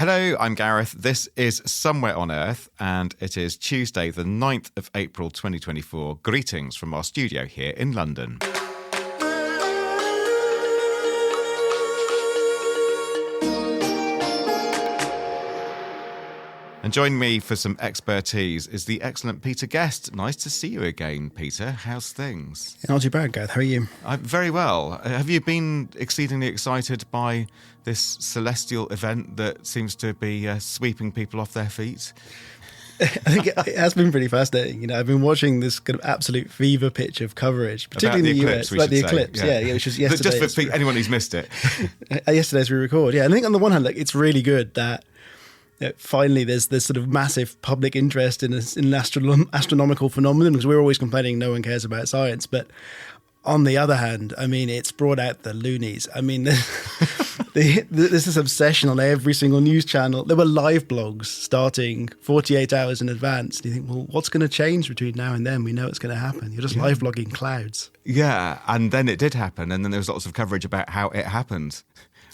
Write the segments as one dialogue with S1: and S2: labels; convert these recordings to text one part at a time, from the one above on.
S1: Hello, I'm Gareth. This is Somewhere on Earth, and it is Tuesday, the 9th of April 2024. Greetings from our studio here in London. And joining me for some expertise is the excellent Peter Guest. Nice to see you again, Peter. How's things?
S2: Not too bad, Gareth. How are you?
S1: I'm very well. Have you been exceedingly excited by this celestial event that seems to be sweeping people off their feet?
S2: I think it has been pretty fascinating. You know, I've been watching this kind of absolute fever pitch of coverage, particularly in the US, like the eclipse. Yeah, which was yesterday.
S1: Just for anyone who's missed it.
S2: Yesterday as we record. Yeah, and I think on the one hand, like, it's really good that finally there's this sort of massive public interest in an astronomical phenomenon, because we're always complaining no one cares about science. But on the other hand, I mean, it's brought out the loonies. I mean, there's this obsession on every single news channel. There were live blogs starting 48 hours in advance. And you think, well, what's going to change between now and then? We know it's going to happen. You're just live blogging clouds.
S1: Yeah, and then it did happen. And then there was lots of coverage about how it happened.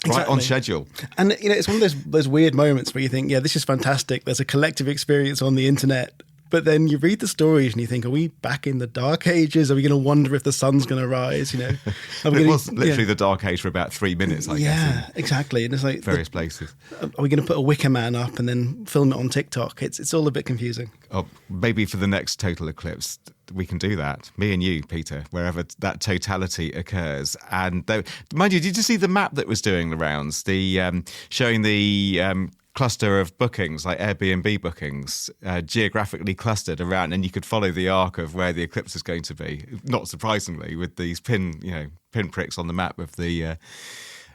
S1: Right, exactly. On schedule.
S2: And, you know, it's one of those weird moments where you think, yeah, this is fantastic. There's a collective experience on the internet. But then you read the stories and you think, are we back in the dark ages? Are we going to wonder if the sun's going to rise? You know,
S1: it was literally the dark age for about 3 minutes, I guess.
S2: Yeah, exactly. And it's like
S1: various places.
S2: Are we going to put a Wicker Man up and then film it on TikTok? It's all a bit confusing.
S1: Oh, maybe for the next total eclipse, we can do that. Me and you, Peter, wherever that totality occurs. And mind you, did you see the map that was doing the rounds? The showing the cluster of bookings, like Airbnb bookings, geographically clustered around, and you could follow the arc of where the eclipse is going to be. Not surprisingly, with these pin pricks on the map of the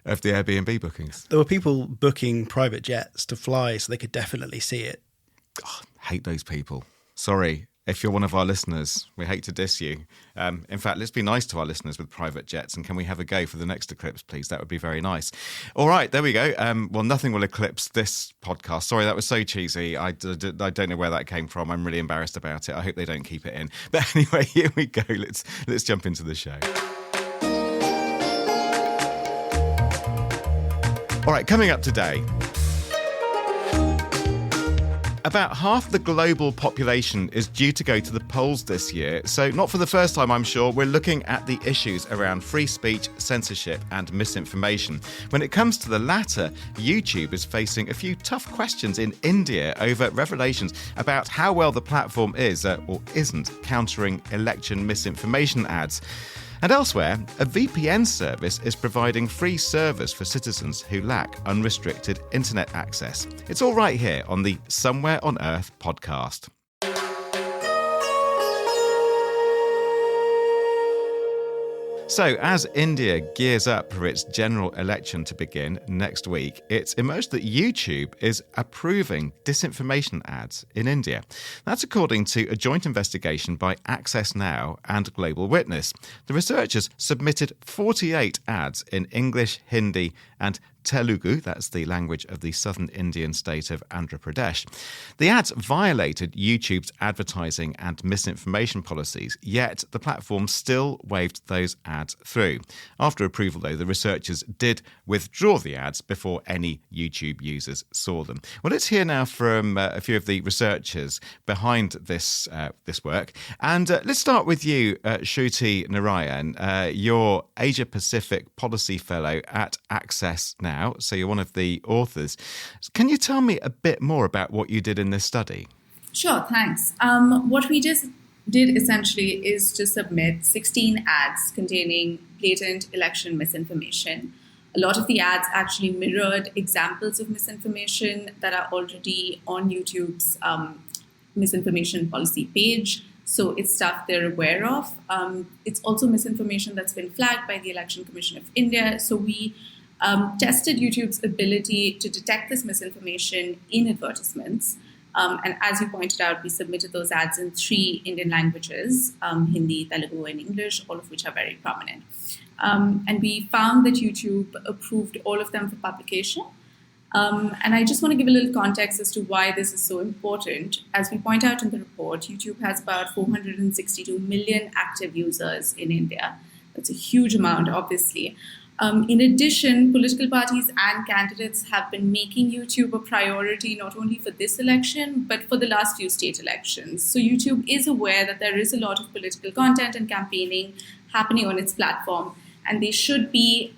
S1: Airbnb bookings.
S2: There were people booking private jets to fly so they could definitely see it.
S1: Oh, hate those people. Sorry. If you're one of our listeners, we hate to diss you. In fact, let's be nice to our listeners with private jets, and can we have a go for the next eclipse, please? That would be very nice. All right, there we go. Well, nothing will eclipse this podcast. Sorry, that was so cheesy. I don't know where that came from. I'm really embarrassed about it. I hope they don't keep it in. But anyway, here we go. Let's jump into the show. All right, coming up today. About half the global population is due to go to the polls this year. So not for the first time, I'm sure, we're looking at the issues around free speech, censorship and misinformation. When it comes to the latter, YouTube is facing a few tough questions in India over revelations about how well the platform is or isn't countering election misinformation ads. And elsewhere, a VPN service is providing free service for citizens who lack unrestricted internet access. It's all right here on the Somewhere on Earth podcast. So, as India gears up for its general election to begin next week, it's emerged that YouTube is approving disinformation ads in India. That's according to a joint investigation by Access Now and Global Witness. The researchers submitted 48 ads in English, Hindi and Telugu, that's the language of the southern Indian state of Andhra Pradesh. The ads violated YouTube's advertising and misinformation policies, yet the platform still waved those ads through. After approval, though, the researchers did withdraw the ads before any YouTube users saw them. Well, let's hear now from a few of the researchers behind this work. And let's start with you, Shruti Narayan. You're Asia Pacific Policy Fellow at Access Now. So you're one of the authors. Can you tell me a bit more about what you did in this study?
S3: Sure, thanks. What we just did essentially is to submit 16 ads containing blatant election misinformation. A lot of the ads actually mirrored examples of misinformation that are already on YouTube's misinformation policy page. So it's stuff they're aware of. It's also misinformation that's been flagged by the Election Commission of India. So we tested YouTube's ability to detect this misinformation in advertisements. And as you pointed out, we submitted those ads in 3 Indian languages, Hindi, Telugu, and English, all of which are very prominent. And we found that YouTube approved all of them for publication. And I just want to give a little context as to why this is so important. As we point out in the report, YouTube has about 462 million active users in India. That's a huge amount, obviously. In addition, political parties and candidates have been making YouTube a priority not only for this election, but for the last few state elections. So YouTube is aware that there is a lot of political content and campaigning happening on its platform, and they should be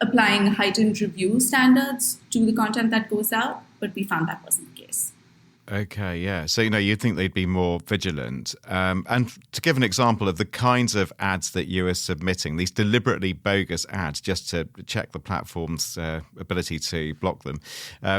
S3: applying heightened review standards to the content that goes out, but we found that wasn't the case.
S1: Okay, yeah. So, you'd think they'd be more vigilant. And to give an example of the kinds of ads that you are submitting, these deliberately bogus ads, just to check the platform's ability to block them.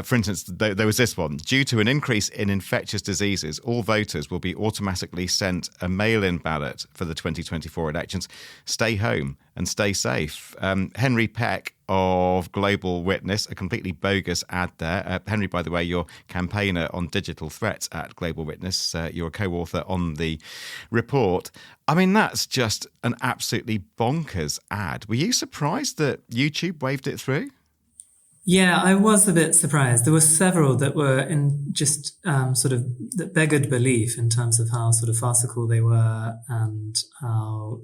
S1: For instance, there was this one. Due to an increase in infectious diseases, all voters will be automatically sent a mail-in ballot for the 2024 elections. Stay home and stay safe. Henry Peck of Global Witness, a completely bogus ad there. Henry, by the way, you're campaigner on digital threats at Global Witness. You're a co-author on the report. I mean, that's just an absolutely bonkers ad. Were you surprised that YouTube waved it through?
S4: Yeah, I was a bit surprised. There were several that were in just that beggared belief in terms of how sort of farcical they were and how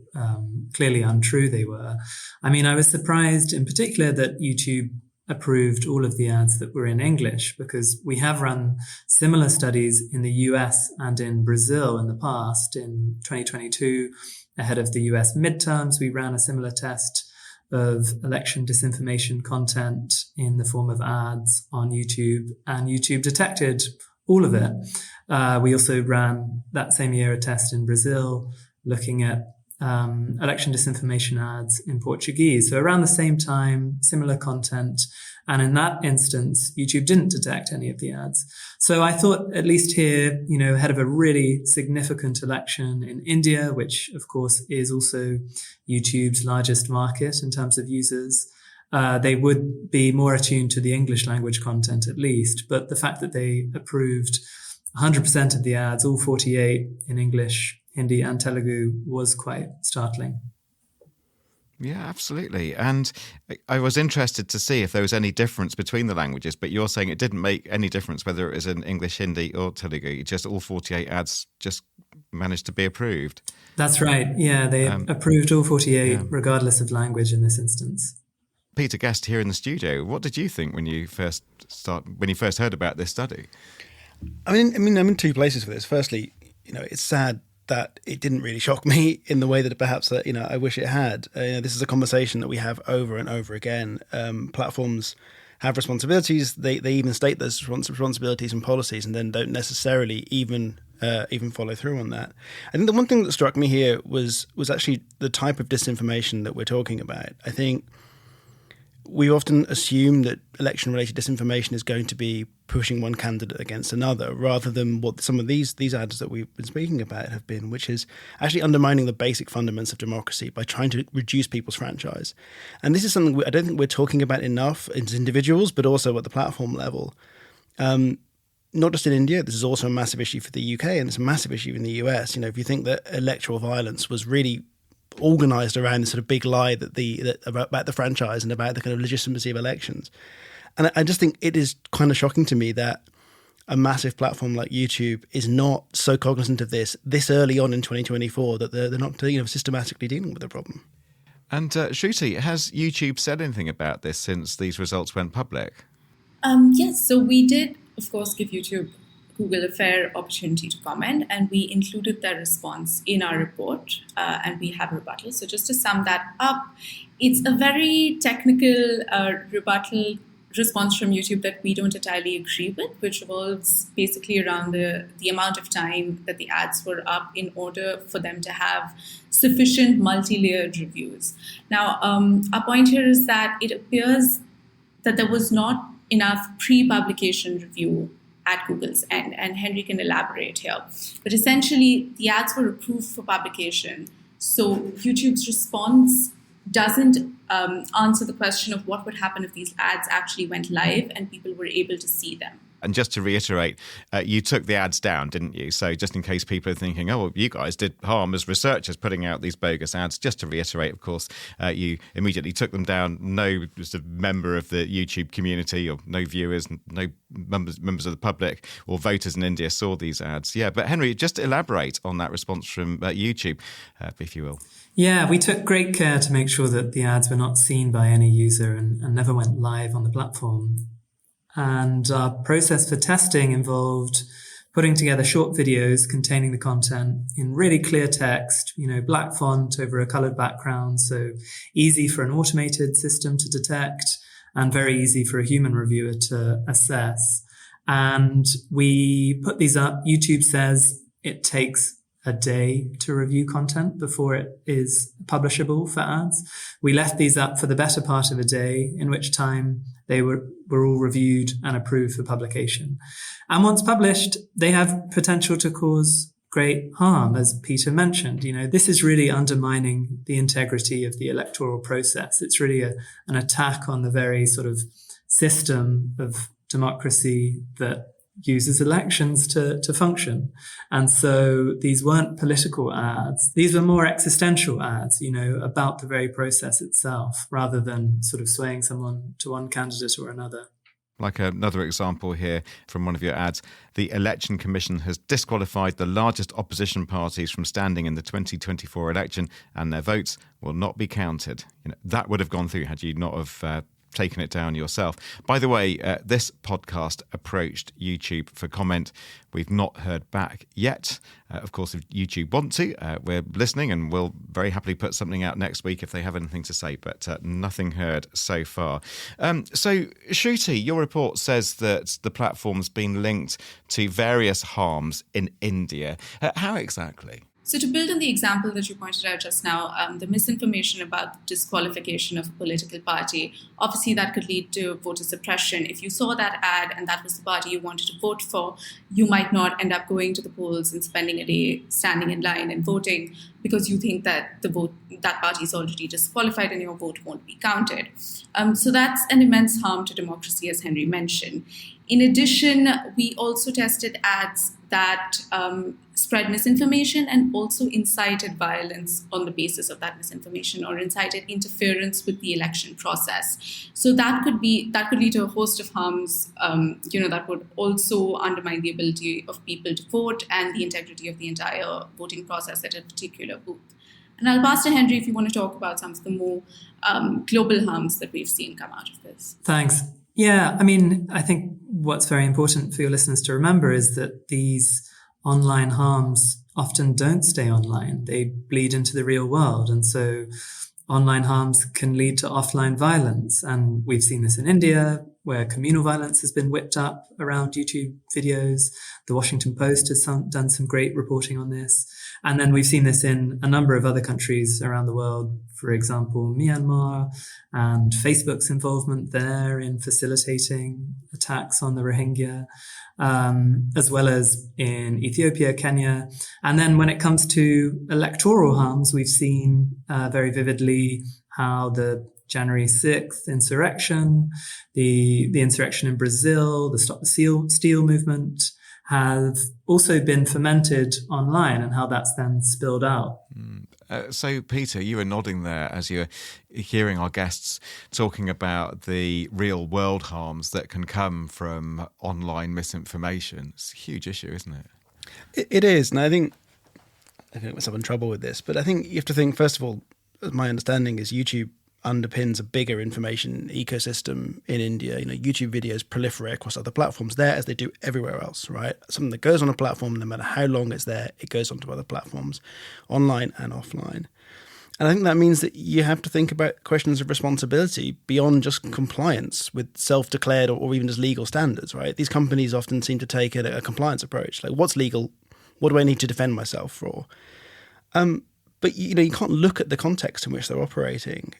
S4: clearly untrue they were. I mean, I was surprised in particular that YouTube approved all of the ads that were in English, because we have run similar studies in the US and in Brazil in the past. In 2022, ahead of the US midterms, we ran a similar test of election disinformation content in the form of ads on YouTube, and YouTube detected all of it. We also ran that same year a test in Brazil looking at election disinformation ads in Portuguese. So around the same time, similar content. And in that instance, YouTube didn't detect any of the ads. So I thought, at least here, ahead of a really significant election in India, which of course is also YouTube's largest market in terms of users, they would be more attuned to the English language content at least. But the fact that they approved 100% of the ads, all 48 in English, Hindi and Telugu, was quite startling.
S1: Yeah, absolutely. And I was interested to see if there was any difference between the languages, but you're saying it didn't make any difference whether it was in English, Hindi or Telugu. Just all 48 ads just managed to be approved.
S4: That's right. Yeah, they approved all 48 regardless of language in this instance.
S1: Peter Guest here in the studio. What did you think when you first heard about this study?
S2: I mean, I'm in two places for this. Firstly, it's sad that it didn't really shock me in the way that perhaps I wish it had. This is a conversation that we have over and over again. Platforms have responsibilities. They even state those responsibilities and policies, and then don't necessarily even follow through on that. I think the one thing that struck me here was actually the type of disinformation that we're talking about. I think we often assume that election-related disinformation is going to be pushing one candidate against another, rather than what some of these ads that we've been speaking about have been, which is actually undermining the basic fundamentals of democracy by trying to reduce people's franchise. And this is something I don't think we're talking about enough as individuals, but also at the platform level. Not just in India, this is also a massive issue for the UK, and it's a massive issue in the US. If you think that electoral violence was really organised around this sort of big lie about the franchise and about the kind of legitimacy of elections. And I just think it is kind of shocking to me that a massive platform like YouTube is not so cognizant of this early on in 2024, that they're not systematically dealing with the problem.
S1: And Shruti, has YouTube said anything about this since these results went public?
S3: Yes, so we did, of course, give Google a fair opportunity to comment, and we included their response in our report, and we have a rebuttal. So just to sum that up, it's a very technical rebuttal response from YouTube that we don't entirely agree with, which revolves basically around the amount of time that the ads were up in order for them to have sufficient multi-layered reviews. Now, our point here is that it appears that there was not enough pre-publication review at Google's end, and Henry can elaborate here. But essentially, the ads were approved for publication, so YouTube's response doesn't answer the question of what would happen if these ads actually went live and people were able to see them.
S1: And just to reiterate, you took the ads down, didn't you? So just in case people are thinking, oh, well, you guys did harm as researchers putting out these bogus ads, just to reiterate, of course, you immediately took them down. No sort of member of the YouTube community or no viewers, no members of the public or voters in India saw these ads. Yeah, but Henry, just elaborate on that response from YouTube, if you will.
S4: Yeah, we took great care to make sure that the ads were not seen by any user and never went live on the platform. And our process for testing involved putting together short videos containing the content in really clear text, black font over a colored background, so easy for an automated system to detect and very easy for a human reviewer to assess. And we put these up. YouTube says it takes a day to review content before it is publishable for ads. We left these up for the better part of a day, in which time they were all reviewed and approved for publication. And once published, they have potential to cause great harm, as Peter mentioned. This is really undermining the integrity of the electoral process. It's really an attack on the very sort of system of democracy that uses elections to function. And so these weren't political ads. These were more existential ads, about the very process itself, rather than sort of swaying someone to one candidate or another.
S1: Like another example here from one of your ads, the Election Commission has disqualified the largest opposition parties from standing in the 2024 election, and their votes will not be counted. That would have gone through had you not have taken it down yourself. By the way, this podcast approached YouTube for comment. We've not heard back yet. Of course, if YouTube want to, we're listening and we'll very happily put something out next week if they have anything to say, but nothing heard so far. So, Shruti, your report says that the platform's been linked to various harms in India. How exactly?
S3: So to build on the example that you pointed out just now, the misinformation about disqualification of a political party, obviously that could lead to voter suppression. If you saw that ad and that was the party you wanted to vote for, you might not end up going to the polls and spending a day standing in line and voting because you think that that party is already disqualified and your vote won't be counted. So that's an immense harm to democracy, as Henry mentioned. In addition, we also tested ads that spread misinformation and also incited violence on the basis of that misinformation or incited interference with the election process. So that could lead to a host of harms, that would also undermine the ability of people to vote and the integrity of the entire voting process at a particular booth. And I'll pass to Henry if you want to talk about some of the more global harms that we've seen come out of this.
S4: Thanks. Yeah, I think what's very important for your listeners to remember is that these online harms often don't stay online. They bleed into the real world. And so online harms can lead to offline violence. And we've seen this in India, where communal violence has been whipped up around YouTube videos. The Washington Post has done some great reporting on this. And then we've seen this in a number of other countries around the world, for example, Myanmar, and Facebook's involvement there in facilitating attacks on the Rohingya, as well as in Ethiopia, Kenya. And then when it comes to electoral harms, we've seen very vividly how the January 6th insurrection, the insurrection in Brazil, the Stop the Steal movement, have also been fermented online and how that's then spilled out.
S1: So, Peter, you were nodding there as you're hearing our guests talking about the real world harms that can come from online misinformation. It's a huge issue, isn't it?
S2: It is. And I think get myself in trouble with this, but I think you have to think, first of all, my understanding is YouTube underpins a bigger information ecosystem in India. YouTube videos proliferate across other platforms there as they do everywhere else, right? Something that goes on a platform, no matter how long it's there, it goes onto other platforms, online and offline. And I think that means that you have to think about questions of responsibility beyond just compliance with self-declared or even just legal standards, right? These companies often seem to take a compliance approach. Like, what's legal? What do I need to defend myself for? But you can't look at the context in which they're operating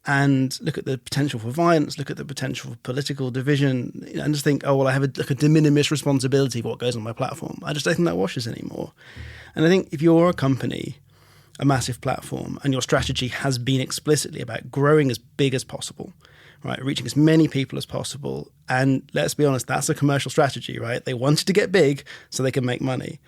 S2: and look at the potential for violence, look at the potential for political division, and just think, oh, well, I have a de minimis responsibility for what goes on my platform. I just don't think that washes anymore. And I think if you're a company, a massive platform, and your strategy has been explicitly about growing as big as possible, right? Reaching as many people as possible. And let's be honest, that's a commercial strategy, right? They wanted to get big so they can make money.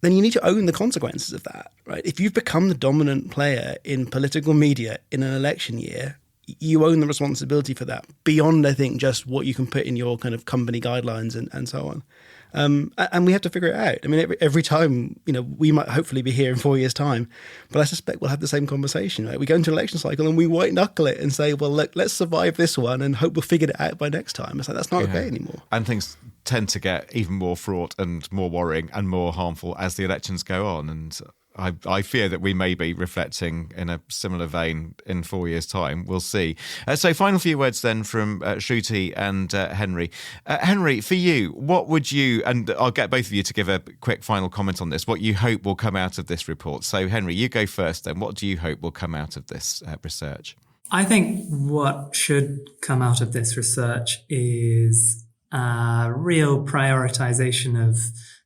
S2: Then you need to own the consequences of that, right? If you've become the dominant player in political media in an election year, you own the responsibility for that beyond, I think, just what you can put in your kind of company guidelines and so on. And we have to figure it out. I mean, every time, we might hopefully be here in 4 years' time, but I suspect we'll have the same conversation, right? We go into an election cycle and we white knuckle it and say, well, look, let's survive this one and hope we'll figure it out by next time. It's like, that's not okay anymore.
S1: And things tend to get even more fraught and more worrying and more harmful as the elections go on. And I fear that we may be reflecting in a similar vein in 4 years' time. We'll see. So final few words then from Shruti and Henry. Henry, for you, what would you, and I'll get both of you to give a quick final comment on this, what you hope will come out of this report. So Henry, you go first then. What do you hope will come out of this research?
S4: I think what should come out of this research is a real prioritization of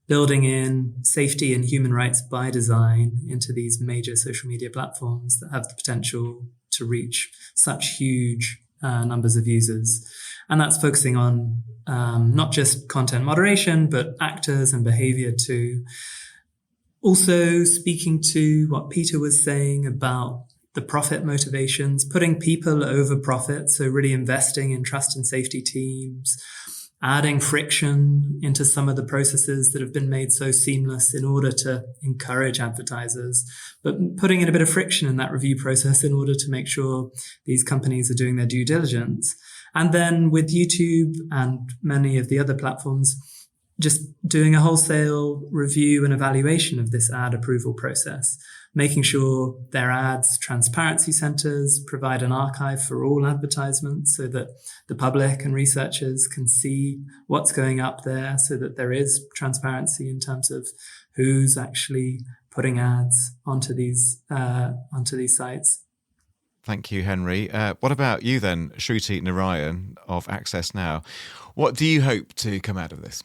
S4: building in safety and human rights by design into these major social media platforms that have the potential to reach such huge numbers of users. And that's focusing on not just content moderation, but actors and behavior too. Also speaking to what Peter was saying about the profit motivations, putting people over profit. So really investing in trust and safety teams, adding friction into some of the processes that have been made so seamless in order to encourage advertisers, but putting in a bit of friction in that review process in order to make sure these companies are doing their due diligence. And then with YouTube and many of the other platforms, just doing a wholesale review and evaluation of this ad approval process, making sure their ads transparency centers provide an archive for all advertisements so that the public and researchers can see what's going up there, so that there is transparency in terms of who's actually putting ads onto these sites.
S1: Thank you, Henry. What about you then, Shruti Narayan of Access Now? What do you hope to come out of this?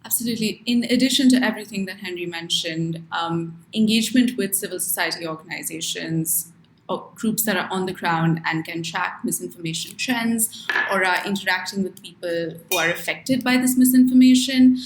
S3: Absolutely. In addition to everything that Henry mentioned, engagement with civil society organizations or groups that are on the ground and can track misinformation trends or are interacting with people who are affected by this misinformation.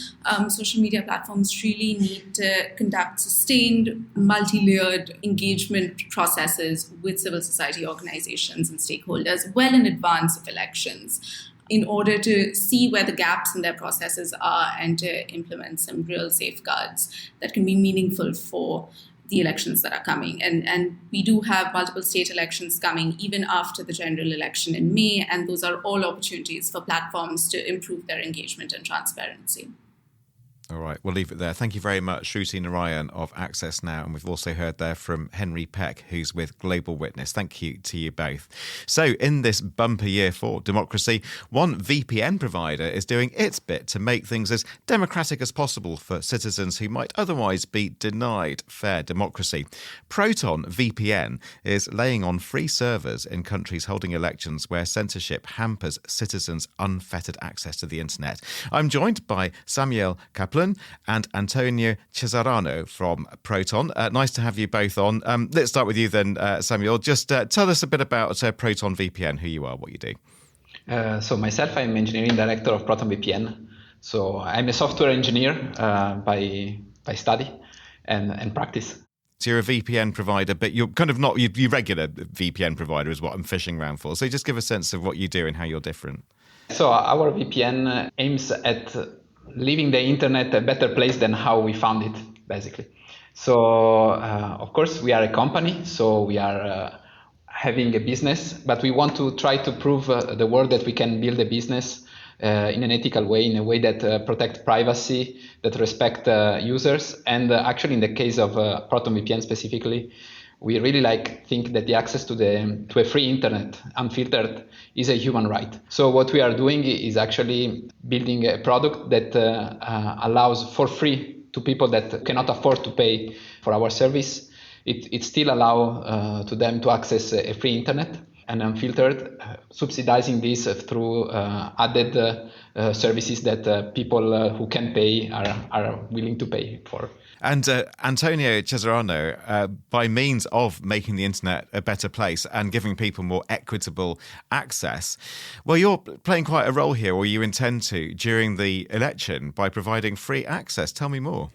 S3: Social media platforms really need to conduct sustained, multi-layered engagement processes with civil society organizations and stakeholders well in advance of elections, in order to see where the gaps in their processes are and to implement some real safeguards that can be meaningful for the elections that are coming. And we do have multiple state elections coming even after the general election in May, and those are all opportunities for platforms to improve their engagement and transparency.
S1: All right, we'll leave it there. Thank you very much, Shruti Narayan of Access Now. And we've also heard there from Henry Peck, who's with Global Witness. Thank you to you both. So in this bumper year for democracy, one VPN provider is doing its bit to make things as democratic as possible for citizens who might otherwise be denied fair democracy. Proton VPN is laying on free servers in countries holding elections where censorship hampers citizens' unfettered access to the internet. I'm joined by Samuel Kaplan and Antonio Cesarano from Proton. Nice to have you both on. Let's start with you then, Samuel. Just tell us a bit about Proton VPN, who you are, what you do.
S5: So myself, I'm engineering director of Proton VPN. So I'm a software engineer by study and practice.
S1: So you're a VPN provider, but you're kind of not you regular VPN provider is what I'm fishing around for. So just give a sense of what you do and how you're different.
S5: So our VPN aims at leaving the internet a better place than how we found it, basically. So, of course, we are a company, so we are having a business, but we want to try to prove the world that we can build a business in an ethical way, in a way that protects privacy, that respect users. And actually, in the case of Proton VPN specifically, we really think that the access to a free internet, unfiltered, is a human right. So what we are doing is actually building a product that allows for free to people that cannot afford to pay for our service. It still allows to them to access a free internet. and unfiltered, subsidizing this through added services that people who can pay are willing to pay for.
S1: And Antonio Cesarano, by means of making the internet a better place and giving people more equitable access, well, you're playing quite a role here, or you intend to, during the election by providing free access. Tell me more.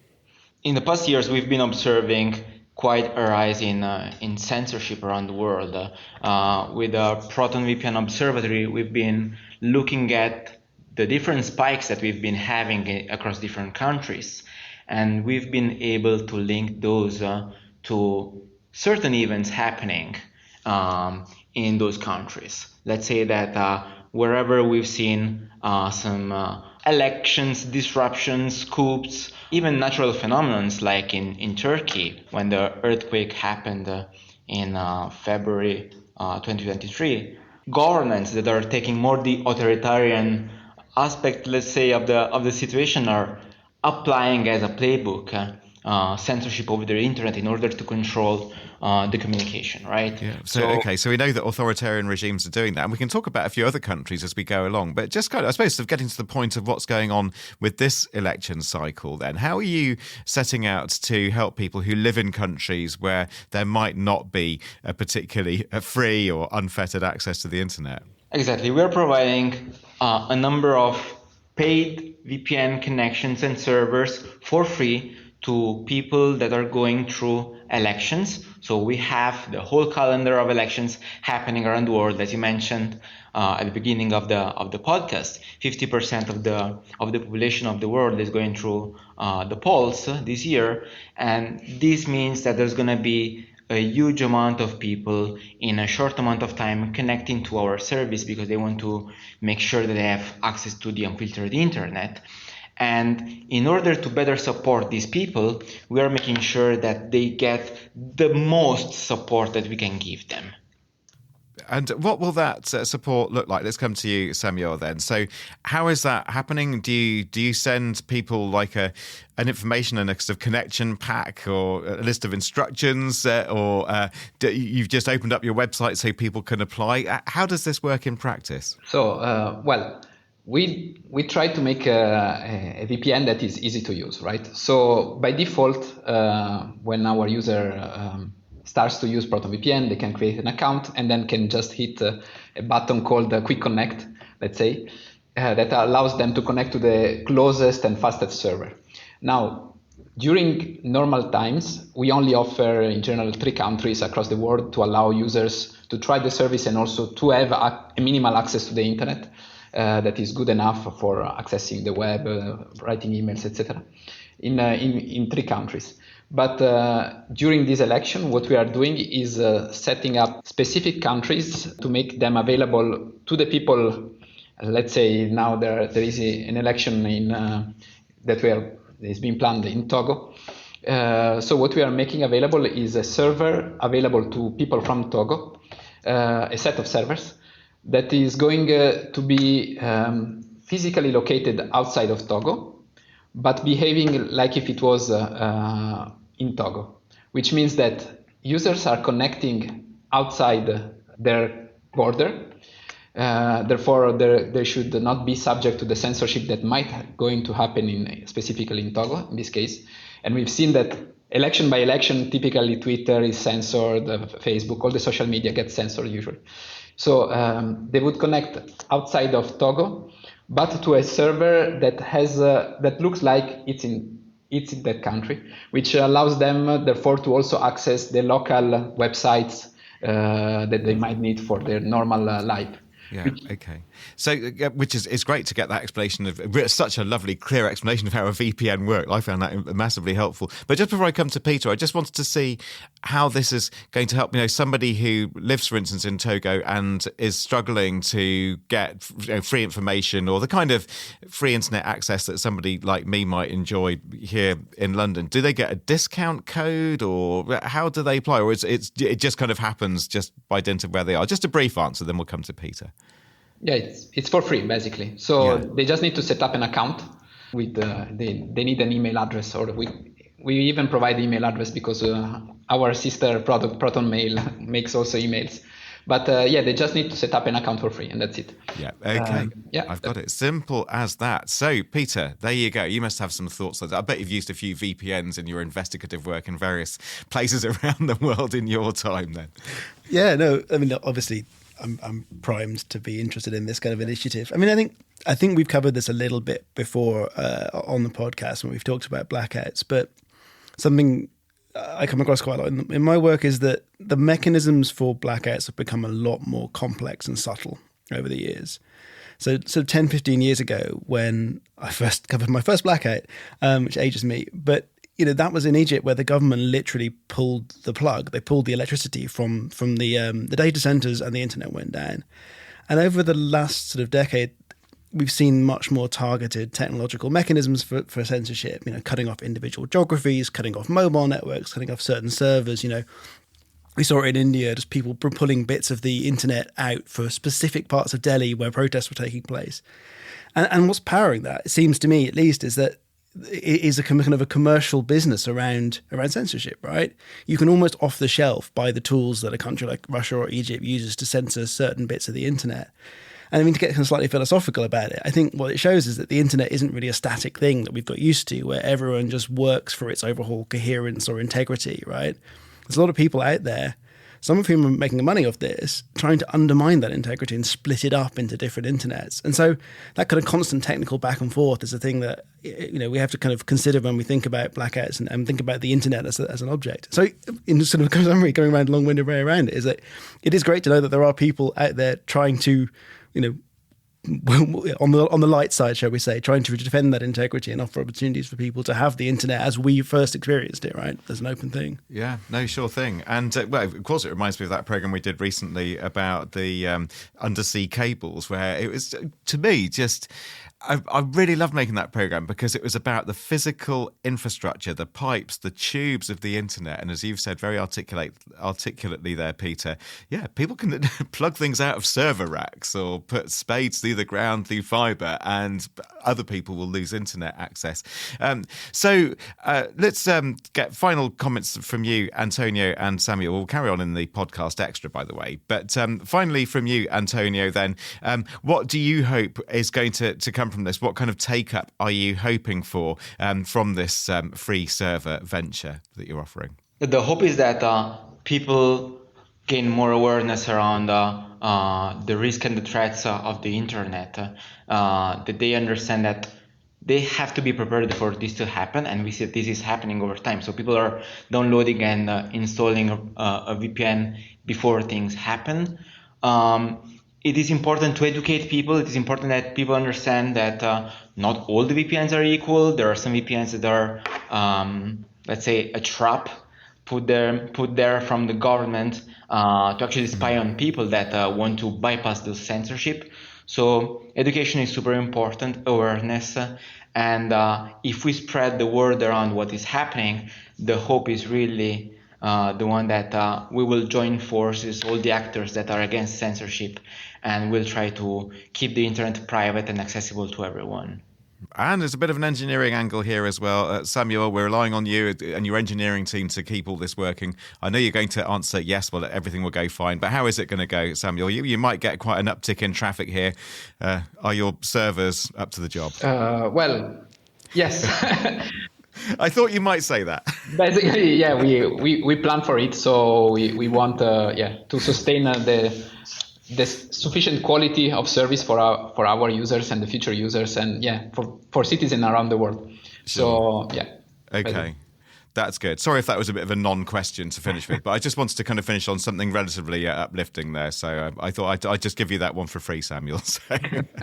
S6: In the past years, we've been observing quite a rise in censorship around the world. With the Proton VPN Observatory, we've been looking at the different spikes that we've been having across different countries. And we've been able to link those to certain events happening in those countries. Let's say that wherever we've seen some elections, disruptions, coups, even natural phenomena like in Turkey, when the earthquake happened in February 2023, governments that are taking more the authoritarian aspect, let's say, of the situation are applying as a playbook censorship over the internet in order to control the communication, right?
S1: Yeah. So we know that authoritarian regimes are doing that, and we can talk about a few other countries as we go along. But just kind of, I suppose, sort of getting to the point of what's going on with this election cycle. Then, how are you setting out to help people who live in countries where there might not be a particularly free or unfettered access to the internet?
S6: Exactly, we are providing a number of paid VPN connections and servers for free to people that are going through elections. So we have the whole calendar of elections happening around the world, as you mentioned at the beginning of the podcast. 50% of the population of the world is going through the polls this year, and this means that there's going to be a huge amount of people in a short amount of time connecting to our service because they want to make sure that they have access to the unfiltered internet. And in order to better support these people, we are making sure that they get the most support that we can give them.
S1: And what will that support look like? Let's come to you, Samuel, then. So how is that happening? Do you send people like an information and a sort of connection pack or a list of instructions, or you've just opened up your website so people can apply? How does this work in practice?
S5: So, we try to make a VPN that is easy to use, right? So by default, when our user starts to use ProtonVPN, they can create an account and then can just hit a button called Quick Connect, let's say, that allows them to connect to the closest and fastest server. Now, during normal times, we only offer in general 3 countries across the world to allow users to try the service and also to have a minimal access to the internet that is good enough for accessing the web, writing emails, etc. in 3 countries. But during this election, what we are doing is setting up specific countries to make them available to the people. Let's say now there is an election that is being planned in Togo. So what we are making available is a server available to people from Togo, a set of servers that is going to be physically located outside of Togo, but behaving like if it was in Togo, which means that users are connecting outside their border. Therefore, they should not be subject to the censorship that might going to happen specifically in Togo in this case. And we've seen that election by election, typically Twitter is censored, Facebook, all the social media gets censored usually. So they would connect outside of Togo, but to a server that has that looks like it's in that country, which allows them therefore to also access the local websites that they might need for their normal life.
S1: Yeah. Okay. So, which is great to get that explanation of such a lovely, clear explanation of how a VPN worked. I found that massively helpful. But just before I come to Peter, I just wanted to see how this is going to help. Somebody who lives, for instance, in Togo and is struggling to get free information or the kind of free internet access that somebody like me might enjoy here in London. Do they get a discount code, or how do they apply, or it just kind of happens just by dint of where they are? Just a brief answer, then we'll come to Peter.
S5: Yeah, it's for free basically. So they just need to set up an account with they need an email address, or we even provide email address because our sister product Proton Mail makes also emails. But they just need to set up an account for free, and that's it.
S1: Yeah. Okay. I've got it. Simple as that. So, Peter, there you go. You must have some thoughts on that. I bet you've used a few VPNs in your investigative work in various places around the world in your time then.
S2: Yeah, no, I mean, obviously, I'm primed to be interested in this kind of initiative. I mean, I think we've covered this a little bit before on the podcast when we've talked about blackouts, but something I come across quite a lot in my work is that the mechanisms for blackouts have become a lot more complex and subtle over the years. So 10, 15 years ago, when I first covered my first blackout, which ages me, but that was in Egypt, where the government literally pulled the plug. They pulled the electricity from the data centers, and the internet went down. And over the last sort of decade, we've seen much more targeted technological mechanisms for censorship. Cutting off individual geographies, cutting off mobile networks, cutting off certain servers. We saw it in India, just people pulling bits of the internet out for specific parts of Delhi where protests were taking place. And what's powering that, it seems to me at least, is that it is a kind of a commercial business around censorship, right? You can almost off the shelf buy the tools that a country like Russia or Egypt uses to censor certain bits of the internet. And I mean, to get kind of slightly philosophical about it, I think what it shows is that the internet isn't really a static thing that we've got used to, where everyone just works for its overall coherence or integrity, right? There's a lot of people out there, some of whom are making money off this, trying to undermine that integrity and split it up into different internets. And so that kind of constant technical back and forth is a thing that we have to kind of consider when we think about blackouts and think about the internet as an object. So in sort of summary, going around long-winded way around it, is that it is great to know that there are people out there trying to, on the light side, shall we say, trying to defend that integrity and offer opportunities for people to have the internet as we first experienced it, right? As an open thing.
S1: Yeah, no, sure thing. And well, of course, it reminds me of that program we did recently about the undersea cables, where it was, to me, just... I really loved making that program because it was about the physical infrastructure, the pipes, the tubes of the internet. And as you've said very articulately there, Peter, yeah, people can plug things out of server racks or put spades through the ground through fibre, and other people will lose internet access. So let's get final comments from you, Antonio and Samuel. We'll carry on in the podcast extra, by the way. But finally from you, Antonio, then, what do you hope is going to come from this? What kind of take-up are you hoping for from this free server venture that you're offering?
S6: The hope is that people gain more awareness around the risk and the threats of the internet, that they understand that they have to be prepared for this to happen, and we see that this is happening over time. So people are downloading and installing a VPN before things happen. It is important to educate people. It is important that people understand that not all the VPNs are equal. There are some VPNs that are, let's say, a trap put there from the government to actually spy on people that want to bypass the censorship. So education is super important, awareness. And if we spread the word around what is happening, the hope is really the one that we will join forces, all the actors that are against censorship, and we'll try to keep the internet private and accessible to everyone.
S1: And there's a bit of an engineering angle here as well. Samuel, we're relying on you and your engineering team to keep all this working. I know you're going to answer yes, well, everything will go fine. But how is it going to go, Samuel? You might get quite an uptick in traffic here. Are your servers up to the job?
S5: Well, yes.
S1: I thought you might say that.
S5: Basically, yeah, we plan for it. So we want to sustain the sufficient quality of service for our users and the future users, and for citizens around the world.
S1: Sure.
S5: So yeah.
S1: Okay. That's good. Sorry if that was a bit of a non-question to finish with, but I just wanted to kind of finish on something relatively uplifting there. So I thought I'd just give you that one for free, Samuel. So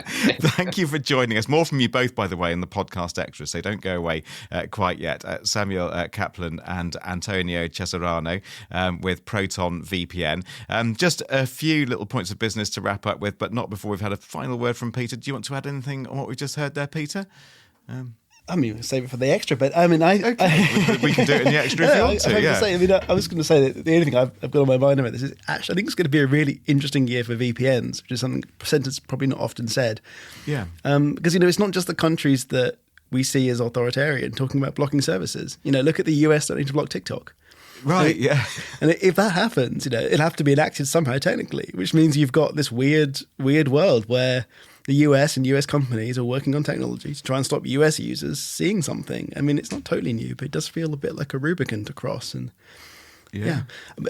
S1: thank you for joining us. More from you both, by the way, in the podcast extra, so don't go away quite yet. Samuel Kaplan and Antonio Cesarano with Proton VPN. Just a few little points of business to wrap up with, but not before we've had a final word from Peter. Do you want to add anything on what we just heard there, Peter?
S2: I mean, we'll save it for the extra bit. I mean,
S1: we can do it in the extra if you want to.
S2: I was going to say that the only thing I've got on my mind about this is actually I think it's going to be a really interesting year for VPNs, which is something presenters probably not often said.
S1: Yeah.
S2: Because it's not just the countries that we see as authoritarian talking about blocking services. Look at the US starting to block TikTok.
S1: Right, yeah.
S2: And if that happens, it'll have to be enacted somehow technically, which means you've got this weird world where the US and US companies are working on technology to try and stop US users seeing something. I mean, it's not totally new, but it does feel a bit like a Rubicon to cross. And yeah.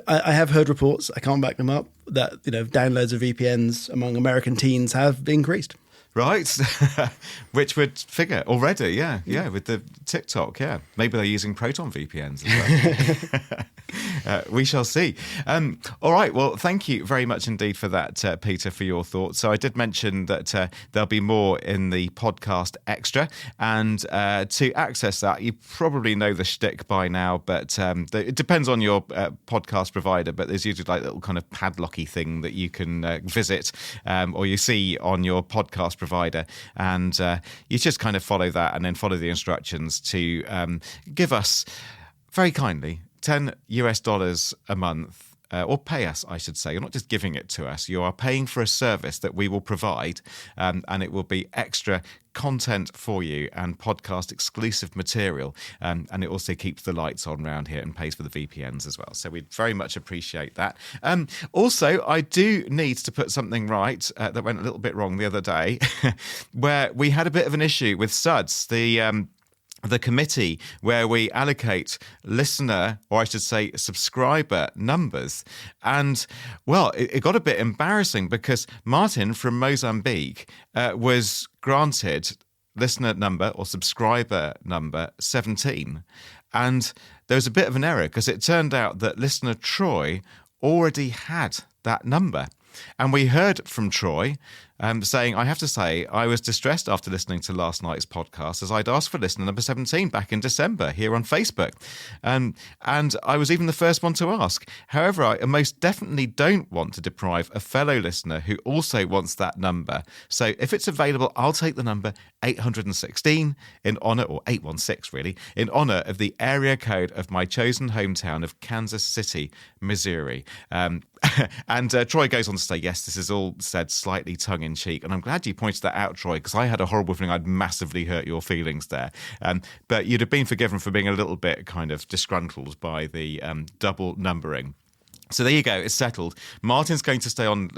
S2: I have heard reports, I can't back them up, that downloads of VPNs among American teens have increased.
S1: Right, which would figure already, yeah, with the TikTok, yeah. Maybe they're using Proton VPNs as well. We shall see. All right, well, thank you very much indeed for that, Peter, for your thoughts. So I did mention that there'll be more in the podcast extra, and to access that, you probably know the shtick by now, but it depends on your podcast provider, but there's usually like a little kind of padlocky thing that you can visit or you see on your podcast provider, and you just kind of follow that and then follow the instructions to give us very kindly $10 a month, or pay us, I should say. You're not just giving it to us, you are paying for a service that we will provide, and it will be extra content for you and podcast exclusive material, and it also keeps the lights on around here and pays for the VPNs as well, so we'd very much appreciate that. Also, I do need to put something right that went a little bit wrong the other day where we had a bit of an issue with SUDS, the committee where we allocate listener, or I should say subscriber numbers. And, well, it got a bit embarrassing because Martin from Mozambique was granted listener number or subscriber number 17. And there was a bit of an error because it turned out that listener Troy already had that number. And we heard from Troy saying, I have to say, I was distressed after listening to last night's podcast as I'd asked for listener number 17 back in December here on Facebook. And I was even the first one to ask. However, I most definitely don't want to deprive a fellow listener who also wants that number. So if it's available, I'll take the number 816 in honour, or 816 really, in honour of the area code of my chosen hometown of Kansas City, Missouri. And Troy goes on to say, yes, this is all said slightly tongue-in-cheek. And I'm glad you pointed that out, Troy, because I had a horrible feeling I'd massively hurt your feelings there. But you'd have been forgiven for being a little bit kind of disgruntled by the double numbering. So there you go, it's settled. Martin's going to stay on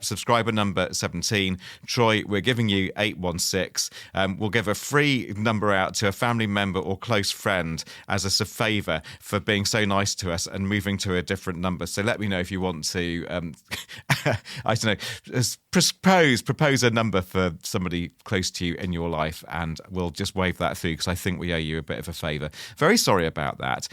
S1: subscriber number 17. Troy, we're giving you 816. We'll give a free number out to a family member or close friend as a favour for being so nice to us and moving to a different number. So let me know if you want to, I don't know, propose a number for somebody close to you in your life, and we'll just wave that through because I think we owe you a bit of a favour. Very sorry about that.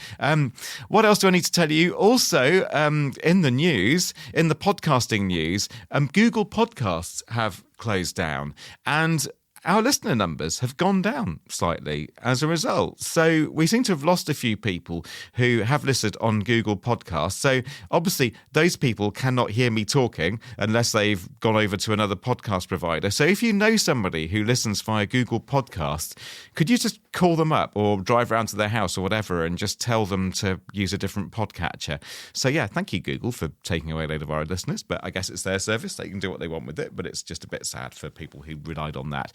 S1: What else do I need to tell you? Also, in the news, in the podcasting news, Google Podcasts have closed down, and our listener numbers have gone down slightly as a result. So we seem to have lost a few people who have listened on Google Podcasts. So obviously those people cannot hear me talking unless they've gone over to another podcast provider. So if you know somebody who listens via Google Podcasts, could you just call them up or drive around to their house or whatever and just tell them to use a different podcatcher? So yeah, thank you, Google, for taking away a load of our listeners. But I guess it's their service. They can do what they want with it. But it's just a bit sad for people who relied on that.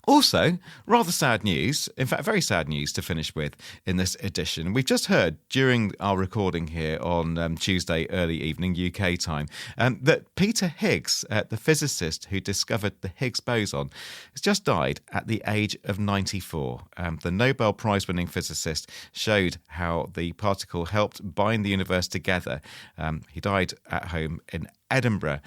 S1: Also, rather sad news, in fact, very sad news to finish with in this edition. We've just heard during our recording here on Tuesday early evening UK time that Peter Higgs, the physicist who discovered the Higgs boson, has just died at the age of 94. The Nobel Prize-winning physicist showed how the particle helped bind the universe together. He died at home in Edinburgh.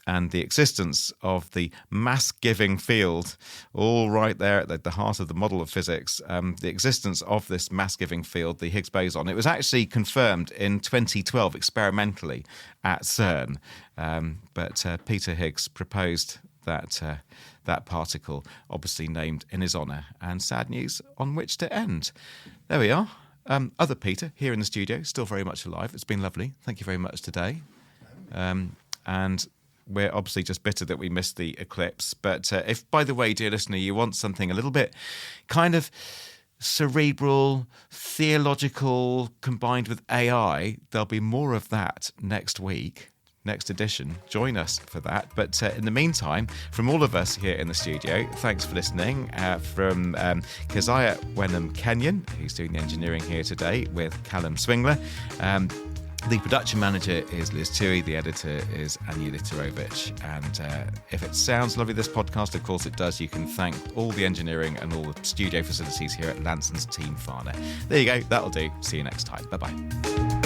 S1: And the existence of the mass-giving field, all right there at the heart of the model of physics, the existence of this mass-giving field, the Higgs boson, it was actually confirmed in 2012 experimentally at CERN. But Peter Higgs proposed that particle, obviously named in his honour, and sad news on which to end. There we are. Other Peter here in the studio, still very much alive. It's been lovely. Thank you very much today. And we're obviously just bitter that we missed the eclipse. But if, by the way, dear listener, you want something a little bit kind of cerebral, theological, combined with AI, there'll be more of that next week. next edition, join us for that. But in the meantime, from all of us here in the studio, thanks for listening. From Keziah Wenham Kenyon, who's doing the engineering here today, with Callum Swingler. The production manager is Liz Tui, the editor is Anya Literovich. And if it sounds lovely, this podcast, of course it does, you can thank all the engineering and all the studio facilities here at Lanson's Team Farner. There you go, that'll do. See you next time. Bye-bye.